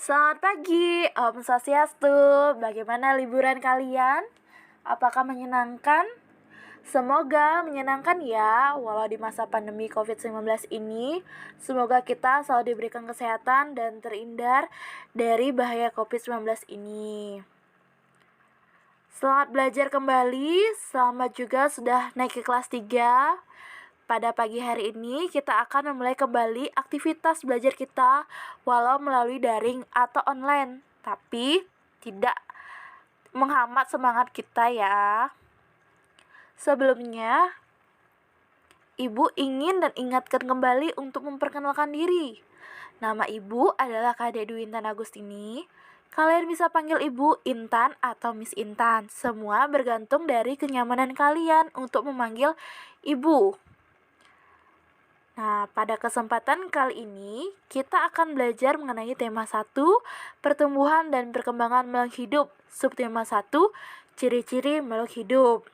Selamat pagi, Om Swastiastu. Bagaimana liburan kalian? Apakah menyenangkan? Semoga menyenangkan ya, walau di masa pandemi COVID-19 ini. Semoga kita selalu diberikan kesehatan dan terhindar dari bahaya COVID-19 ini. Selamat belajar kembali, selamat juga sudah naik ke kelas 3. Pada pagi hari ini kita akan memulai kembali aktivitas belajar kita walau melalui daring atau online, tapi tidak menghambat semangat kita ya. Sebelumnya, Ibu ingin dan ingatkan kembali untuk memperkenalkan diri. Nama Ibu adalah Kak Dwi Intan Agustini. Kalian bisa panggil Ibu Intan atau Miss Intan. Semua bergantung dari kenyamanan kalian untuk memanggil Ibu. Nah, pada kesempatan kali ini, kita akan belajar mengenai tema 1, pertumbuhan dan perkembangan makhluk hidup. Subtema 1, ciri-ciri makhluk hidup.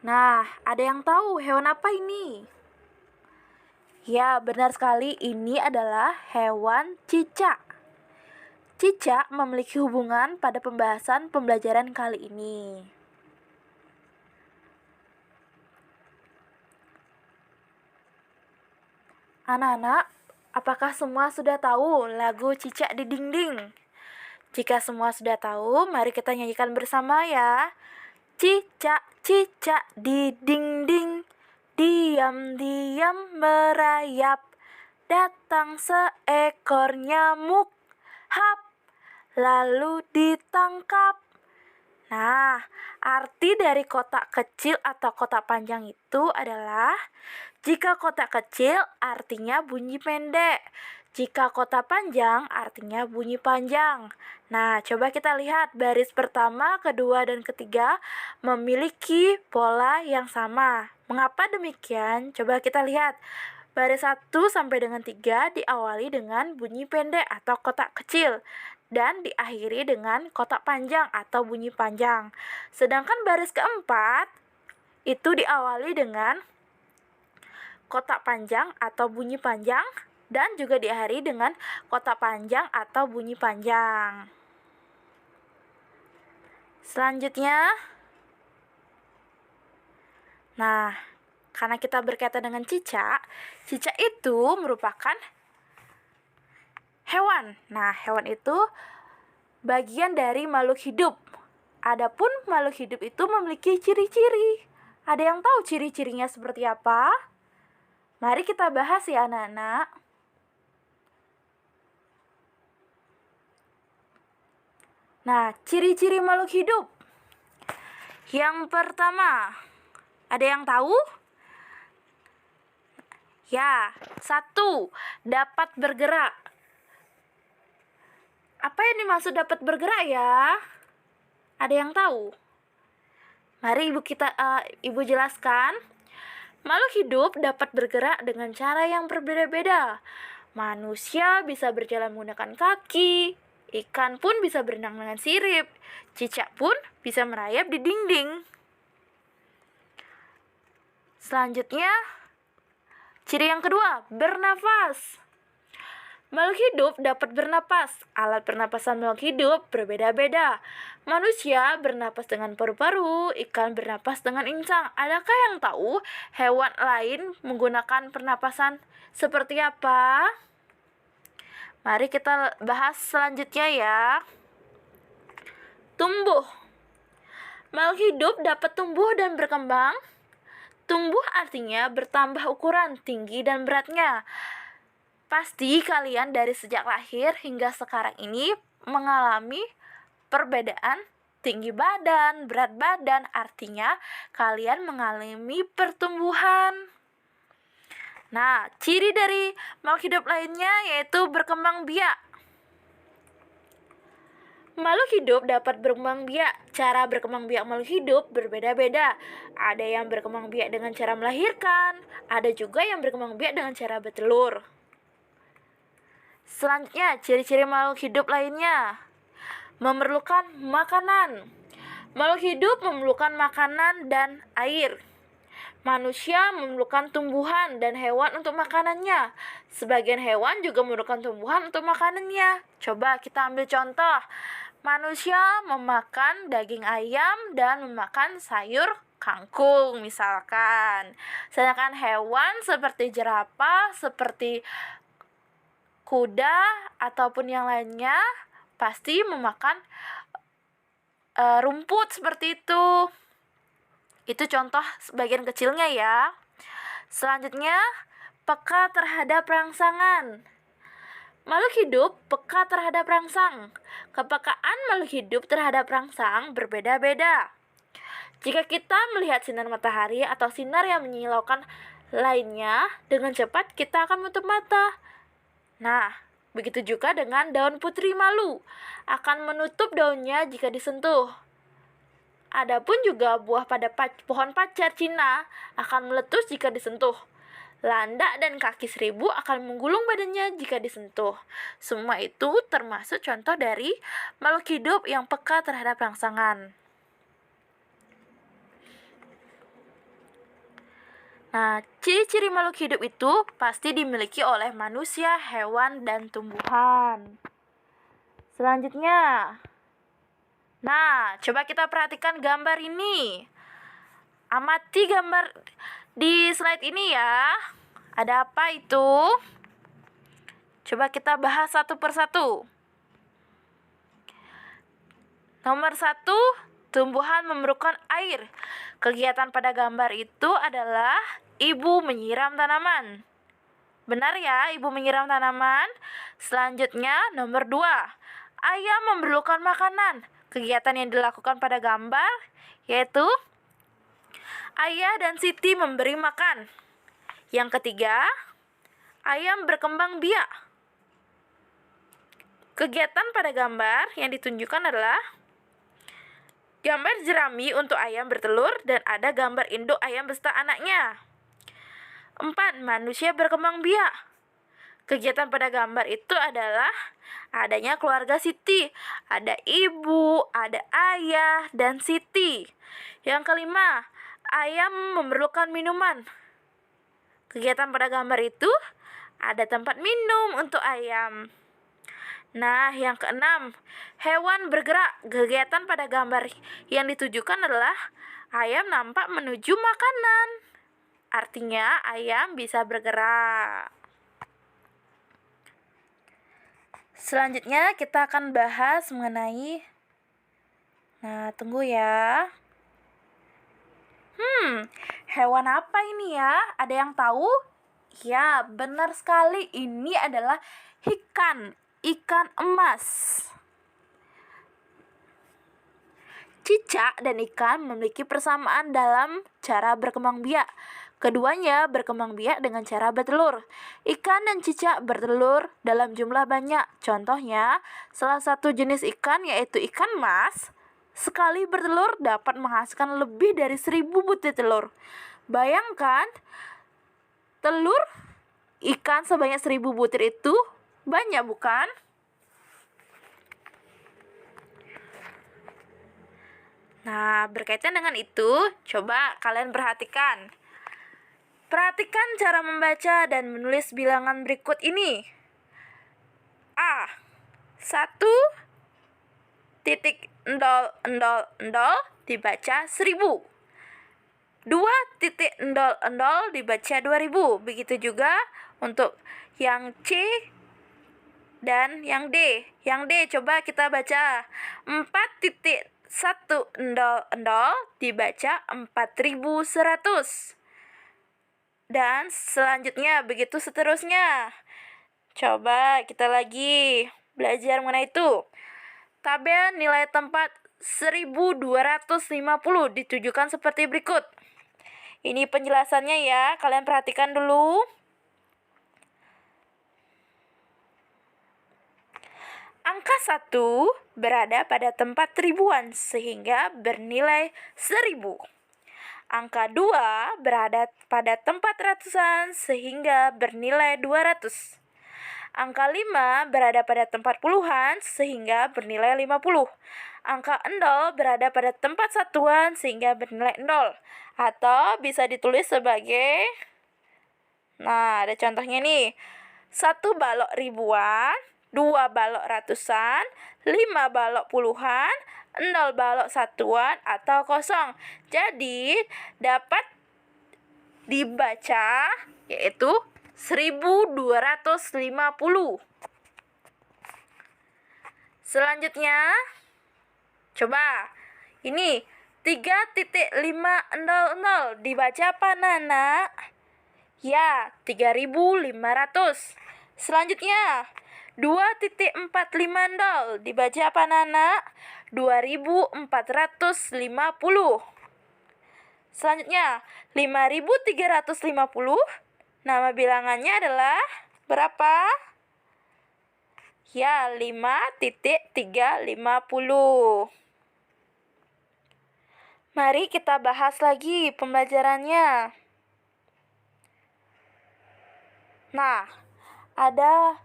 Nah, ada yang tahu hewan apa ini? Ya, benar sekali, ini adalah hewan cicak. Cicak memiliki hubungan pada pembahasan pembelajaran kali ini. Anak-anak, apakah semua sudah tahu lagu Cicak di Dinding? Jika semua sudah tahu, mari kita nyanyikan bersama ya. Cicak, cicak di dinding, diam-diam merayap. Datang seekor nyamuk, hap, lalu ditangkap. Nah, arti dari kotak kecil atau kotak panjang itu adalah jika kotak kecil artinya bunyi pendek, jika kotak panjang artinya bunyi panjang. Nah, coba kita lihat baris pertama, kedua, dan ketiga memiliki pola yang sama. Mengapa demikian? Coba kita lihat. Baris 1 sampai dengan 3 diawali dengan bunyi pendek atau kotak kecil dan diakhiri dengan kotak panjang atau bunyi panjang. Sedangkan baris keempat itu diawali dengan kotak panjang atau bunyi panjang dan juga diakhiri dengan kotak panjang atau bunyi panjang. Selanjutnya, nah, karena kita berkaitan dengan cicak, cicak itu merupakan hewan. Nah, hewan itu bagian dari makhluk hidup. Adapun makhluk hidup itu memiliki ciri-ciri. Ada yang tahu ciri-cirinya seperti apa? Mari kita bahas ya anak-anak. Nah, ciri-ciri makhluk hidup. Yang pertama, ada yang tahu? Ya, 1, dapat bergerak. Apa yang dimaksud dapat bergerak ya? Ada yang tahu? Mari Ibu jelaskan. Makhluk hidup dapat bergerak dengan cara yang berbeda-beda. Manusia bisa berjalan menggunakan kaki, ikan pun bisa berenang dengan sirip, cicak pun bisa merayap di dinding. Selanjutnya, ciri yang kedua, bernafas. Makhluk hidup dapat bernapas. Alat pernapasan makhluk hidup berbeda-beda. Manusia bernapas dengan paru-paru, ikan bernapas dengan insang. Adakah yang tahu hewan lain menggunakan pernapasan seperti apa? Mari kita bahas selanjutnya ya. Tumbuh. Makhluk hidup dapat tumbuh dan berkembang. Tumbuh artinya bertambah ukuran, tinggi, dan beratnya. Pasti kalian dari sejak lahir hingga sekarang ini mengalami perbedaan tinggi badan, berat badan, artinya kalian mengalami pertumbuhan. Nah, ciri dari makhluk hidup lainnya yaitu berkembang biak. Makhluk hidup dapat berkembang biak. Cara berkembang biak makhluk hidup berbeda-beda. Ada yang berkembang biak dengan cara melahirkan, ada juga yang berkembang biak dengan cara bertelur. Selanjutnya, ciri-ciri makhluk hidup lainnya. Memerlukan makanan. Makhluk hidup memerlukan makanan dan air. Manusia memerlukan tumbuhan dan hewan untuk makanannya. Sebagian hewan juga memerlukan tumbuhan untuk makanannya. Coba kita ambil contoh. Manusia memakan daging ayam dan memakan sayur kangkung misalkan. Sedangkan hewan seperti jerapah, seperti kuda ataupun yang lainnya pasti memakan rumput seperti itu. Itu contoh sebagian kecilnya ya. Selanjutnya, peka terhadap rangsangan. Makhluk hidup peka terhadap rangsang. Kepekaan makhluk hidup terhadap rangsang berbeda-beda. Jika kita melihat sinar matahari atau sinar yang menyilaukan lainnya dengan cepat, kita akan menutup mata. Nah, begitu juga dengan daun putri malu, akan menutup daunnya jika disentuh. Adapun juga buah pada pohon pacar Cina akan meletus jika disentuh. Landak dan kaki seribu akan menggulung badannya jika disentuh. Semua itu termasuk contoh dari makhluk hidup yang peka terhadap rangsangan. Nah, ciri-ciri makhluk hidup itu pasti dimiliki oleh manusia, hewan, dan tumbuhan. Selanjutnya, nah, coba kita perhatikan gambar ini. Amati gambar di slide ini ya. Ada apa itu? Coba kita bahas satu persatu. Nomor 1, tumbuhan memerlukan air. Kegiatan pada gambar itu adalah ibu menyiram tanaman. Benar ya, ibu menyiram tanaman. Selanjutnya, nomor 2, ayam memerlukan makanan. Kegiatan yang dilakukan pada gambar yaitu ayah dan Siti memberi makan. Yang ketiga, ayam berkembang biak. Kegiatan pada gambar yang ditunjukkan adalah gambar jerami untuk ayam bertelur dan ada gambar induk ayam beserta anaknya. 4, manusia berkembang biak. Kegiatan pada gambar itu adalah adanya keluarga Siti. Ada ibu, ada ayah, dan Siti. Yang kelima, ayam memerlukan minuman. Kegiatan pada gambar itu ada tempat minum untuk ayam. Nah, yang keenam, hewan bergerak. Kegiatan pada gambar yang ditujukan adalah ayam nampak menuju makanan. Artinya, ayam bisa bergerak. Selanjutnya kita akan bahas mengenai, nah tunggu ya. Hewan apa ini ya? Ada yang tahu? Ya, benar sekali. Ini adalah ikan emas. Cicak dan ikan memiliki persamaan dalam cara berkembang biak. Keduanya berkembang biak dengan cara bertelur. Ikan dan cicak bertelur dalam jumlah banyak. Contohnya, salah satu jenis ikan yaitu ikan mas, sekali bertelur dapat menghasilkan lebih dari 1000 butir telur. Bayangkan, telur ikan sebanyak 1000 butir itu banyak bukan? Nah, berkaitan dengan itu, coba kalian perhatikan. Perhatikan cara membaca dan menulis bilangan berikut ini. A. 1.0000 dibaca 1000. 2.00 dibaca 2000. Begitu juga untuk yang C dan yang D. Yang D coba kita baca 4.100 dibaca 4100. Dan selanjutnya begitu seterusnya. Coba kita lagi belajar mengenai itu. Tabel nilai tempat 1250 ditujukan seperti berikut. Ini penjelasannya ya, kalian perhatikan dulu. Angka 1 berada pada tempat ribuan sehingga bernilai 1000. Angka 2 berada pada tempat ratusan sehingga bernilai 200. Angka 5 berada pada tempat puluhan sehingga bernilai 50. Angka 0 berada pada tempat satuan sehingga bernilai 0. Atau bisa ditulis sebagai, nah ada contohnya nih, 1 balok ribuan, 2 balok ratusan, 5 balok puluhan, 0 balok satuan atau kosong. Jadi dapat dibaca yaitu 1250. Selanjutnya, coba ini 3.500 dibaca apa, Nana? Ya, 3.500. Selanjutnya, 2.450 dibaca apa, Nana? 2.450. Selanjutnya, 5.350. Nama bilangannya adalah berapa? Ya, 5.350. Mari kita bahas lagi pembelajarannya. Nah, ada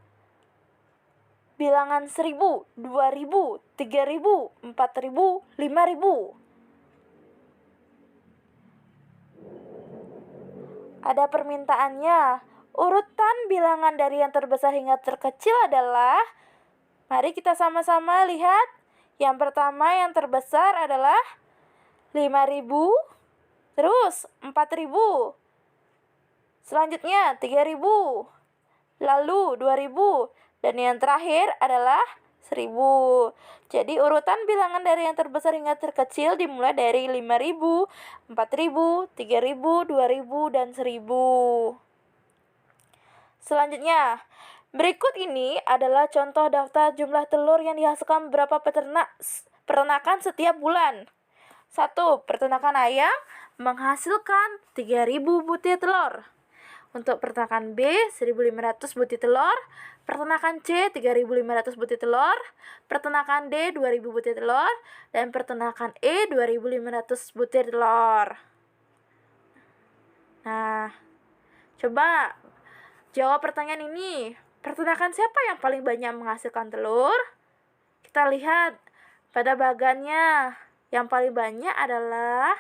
bilangan 1.000, 2.000, 3.000, 4.000, 5.000. Ada permintaannya. Urutan bilangan dari yang terbesar hingga terkecil adalah, mari kita sama-sama lihat. Yang pertama yang terbesar adalah 5.000, terus 4.000, selanjutnya 3.000, lalu 2.000, dan yang terakhir adalah 1.000. Jadi urutan bilangan dari yang terbesar hingga terkecil dimulai dari 5.000, 4.000, 3.000, 2.000, dan 1.000. Selanjutnya, berikut ini adalah contoh daftar jumlah telur yang dihasilkan beberapa peternakan setiap bulan. 1. Peternakan ayam menghasilkan 3.000 butir telur. Untuk peternakan B, 1.500 butir telur. Peternakan C, 3.500 butir telur. Peternakan D, 2.000 butir telur. Dan peternakan E, 2.500 butir telur. Nah, coba jawab pertanyaan ini. Peternakan siapa yang paling banyak menghasilkan telur? Kita lihat pada bagannya. Yang paling banyak adalah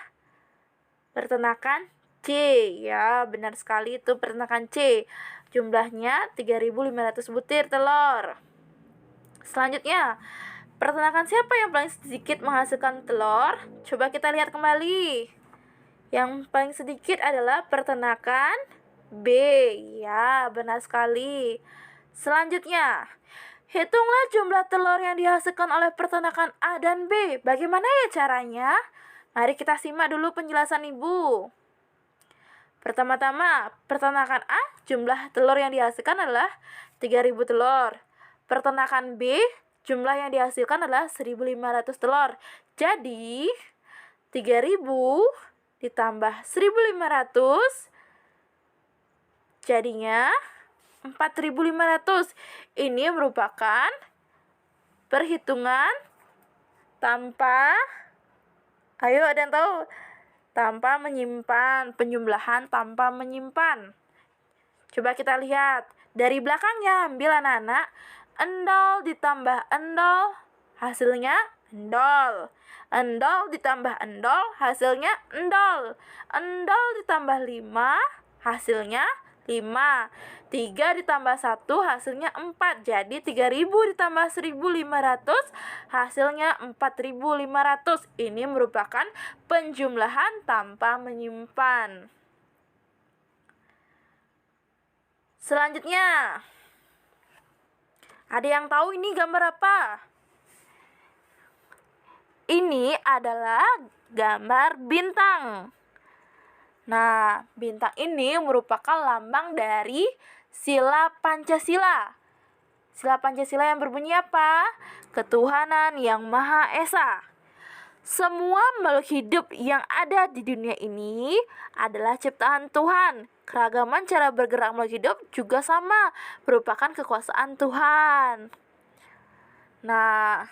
peternakan C. Ya, benar sekali, itu peternakan C. Jumlahnya 3.500 butir telur. Selanjutnya, peternakan siapa yang paling sedikit menghasilkan telur? Coba kita lihat kembali. Yang paling sedikit adalah peternakan B. Ya, benar sekali. Selanjutnya, hitunglah jumlah telur yang dihasilkan oleh peternakan A dan B. Bagaimana ya caranya? Mari kita simak dulu penjelasan Ibu. Pertama-tama, peternakan A, jumlah telur yang dihasilkan adalah 3.000 telur. Peternakan B, jumlah yang dihasilkan adalah 1.500 telur. Jadi, 3.000 ditambah 1.500 jadinya 4.500. Ini merupakan perhitungan tanpa, ayo ada yang tahu? Tanpa menyimpan, penjumlahan tanpa menyimpan. Coba kita lihat. Dari belakangnya, ambil anak-anak. Endol ditambah endol, hasilnya endol. Endol ditambah endol, hasilnya endol. Endol ditambah 5, hasilnya 5. 3 ditambah 1 hasilnya 4. Jadi 3.000 ditambah 1.500 hasilnya 4.500. Ini merupakan penjumlahan tanpa menyimpan. Selanjutnya, ada yang tahu ini gambar apa? Ini adalah gambar bintang. Nah, bintang ini merupakan lambang dari sila Pancasila. Sila Pancasila yang berbunyi apa? Ketuhanan yang Maha Esa. Semua makhluk hidup yang ada di dunia ini adalah ciptaan Tuhan. Keragaman cara bergerak makhluk hidup juga sama, merupakan kekuasaan Tuhan. Nah,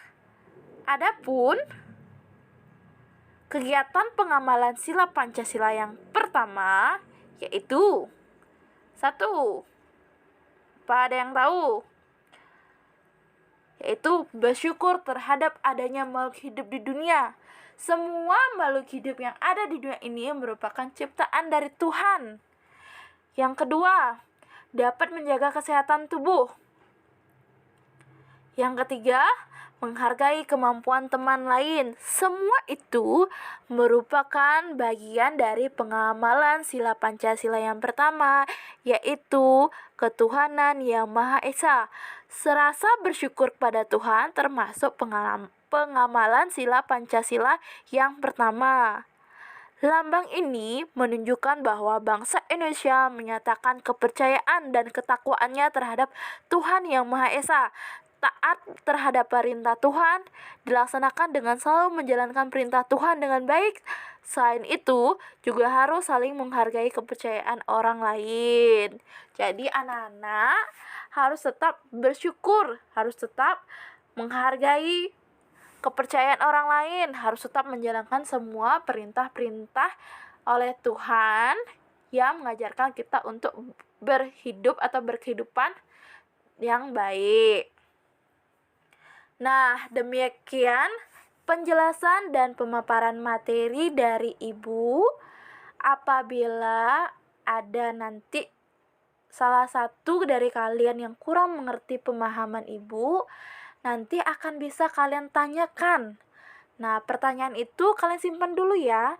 adapun kegiatan pengamalan sila Pancasila yang pertama yaitu 1. Apa ada yang tahu? yaitu bersyukur terhadap adanya makhluk hidup di dunia. Semua makhluk hidup yang ada di dunia ini merupakan ciptaan dari Tuhan. Yang kedua, dapat menjaga kesehatan tubuh. Yang ketiga, menghargai kemampuan teman lain. Semua itu merupakan bagian dari pengamalan sila Pancasila yang pertama, yaitu ketuhanan yang Maha Esa. Serasa bersyukur kepada Tuhan termasuk pengamalan sila Pancasila yang pertama. Lambang ini menunjukkan bahwa bangsa Indonesia menyatakan kepercayaan dan ketakwaannya terhadap Tuhan Yang Maha Esa. Taat terhadap perintah Tuhan dilaksanakan dengan selalu menjalankan perintah Tuhan dengan baik. Selain itu, juga harus saling menghargai kepercayaan orang lain. Jadi anak-anak harus tetap bersyukur, harus tetap menghargai kepercayaan orang lain, harus tetap menjalankan semua perintah-perintah oleh Tuhan yang mengajarkan kita untuk berhidup atau berkehidupan yang baik. Nah, demikian penjelasan dan pemaparan materi dari Ibu. Apabila ada nanti salah satu dari kalian yang kurang mengerti pemahaman Ibu, nanti akan bisa kalian tanyakan. Nah, pertanyaan itu kalian simpan dulu ya.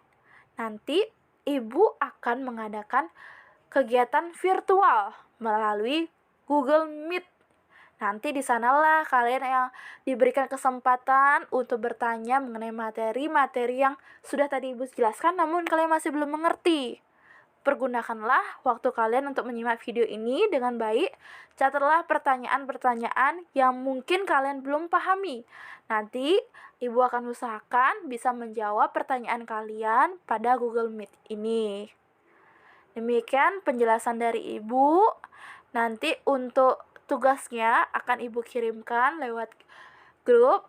Nanti Ibu akan mengadakan kegiatan virtual melalui Google Meet. Nanti di sanalah kalian yang diberikan kesempatan untuk bertanya mengenai materi-materi yang sudah tadi Ibu jelaskan namun kalian masih belum mengerti. Pergunakanlah waktu kalian untuk menyimak video ini dengan baik. Catatlah pertanyaan-pertanyaan yang mungkin kalian belum pahami. Nanti Ibu akan usahakan bisa menjawab pertanyaan kalian pada Google Meet ini. Demikian penjelasan dari Ibu. Nanti untuk tugasnya akan Ibu kirimkan lewat grup.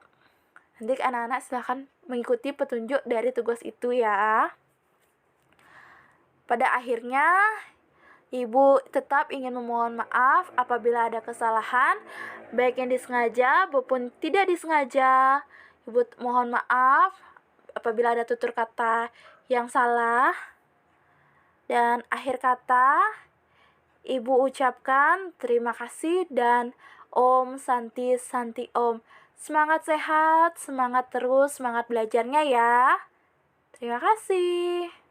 Nanti anak-anak silahkan mengikuti petunjuk dari tugas itu ya. Pada akhirnya, Ibu tetap ingin memohon maaf apabila ada kesalahan, baik yang disengaja maupun tidak disengaja. Ibu mohon maaf apabila ada tutur kata yang salah. Dan akhir kata, Ibu ucapkan terima kasih dan Om Santi Santi Om. Semangat sehat, semangat terus, semangat belajarnya ya. Terima kasih.